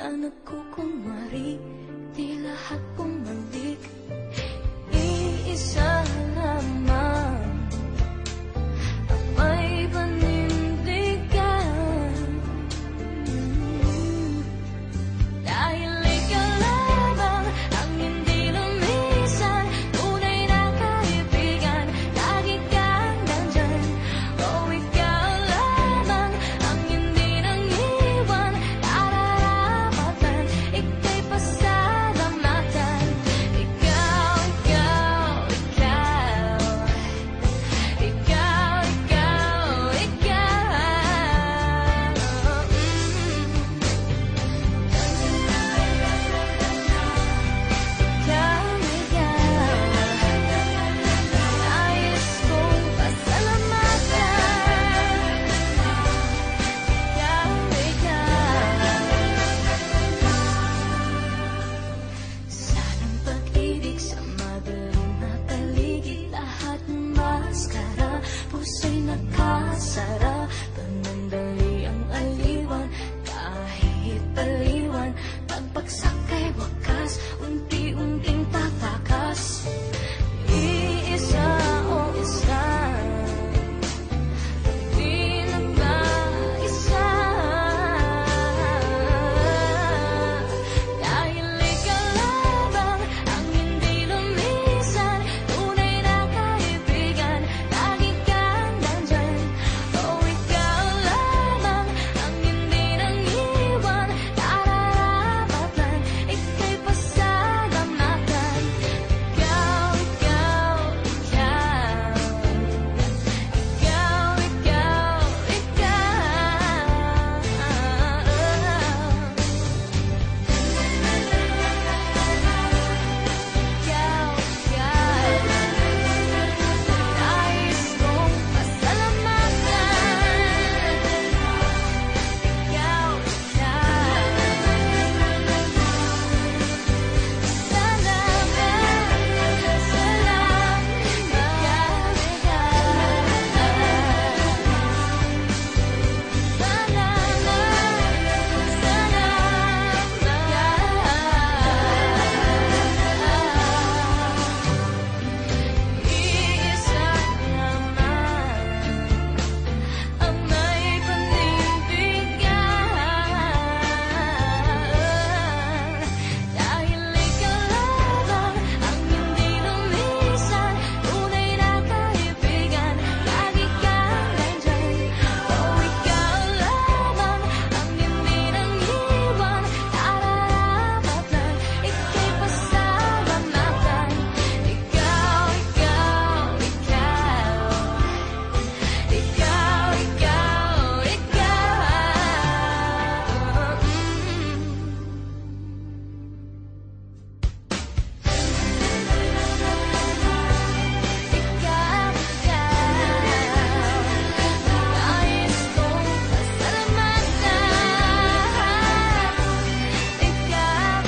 na nagkukunwari, di lahat bumalik. Iisa lamang ang may panindigan, dahil ikaw lamang ang hindi lumisan. Tunay na kaibigan, lagi kang nandyan. Oh, ikaw lamang ang hindi nang iwan, nararapatan, ika'y pasalamatan. Ikaw, ikaw, ikaw, ikaw, ikaw, nais kong pasalamatan. Sanang pag-ibig sa madaling na paligid, lahat maskara, puso'y nakasara. Panandali ang aliwan, kahit baliwan, pagbagsak kay wakas, unti-unting tatakas. Iisa o isa, di nagkaisa, dahil ikaw lamang ang hindi lumisan. Tunay na kaibigan, lagi kang nandyan. Oh, ikaw lamang ang hindi nang iwan, nararapatan, ika'y pasalamatan. Ikaw, ikaw, ikaw, ikaw, nais kong pasalamatan. Ikaw, iisa lamang ang may panindigan, dahil ikaw lamang ang hindi lumisan. Tunay na kaibigan, lagi kang nandyan. Oh, ikaw lamang ang hindi nang iwan, nararapatan, ika'y pasalamatan. Ikaw, ikaw, ikaw, ikaw, ikaw, nais kong pasalamatan. Ikaw,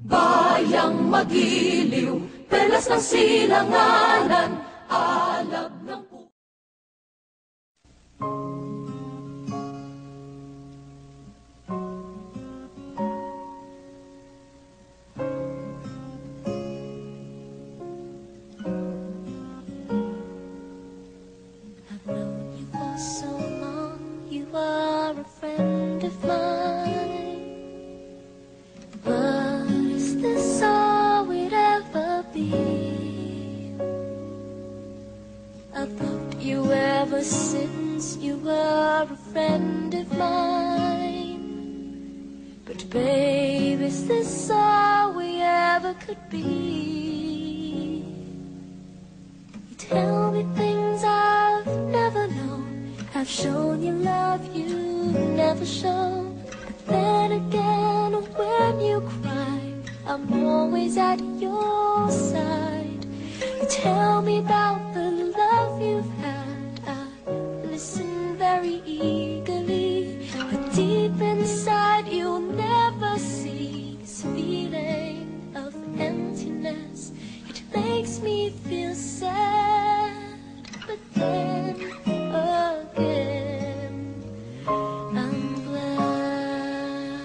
Bayang magiliw, perlas ng silanganan, alab ng I've known you for so long, you are a friend of mine. But babe, is this all we ever could be? You tell me things I've never known. I've shown you love you never shown. But then again, when you cry, I'm always at your side. You tell me about the love you've had. I listen very eagerly, but deep inside you'll never see this feeling of emptiness. It makes me feel sad, but then again I'm glad.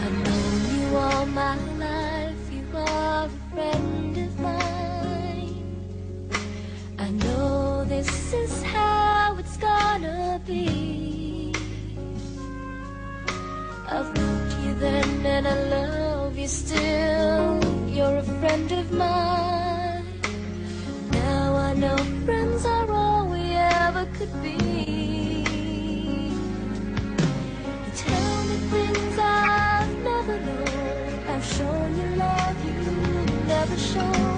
I've known you all my life, you are a friend of mine. I know this is how it's gonna be. I've loved you then and I love you still. You're a friend of mine. Now I know friends are all we ever could be. You tell me things I've never known. I've shown you love you never shown.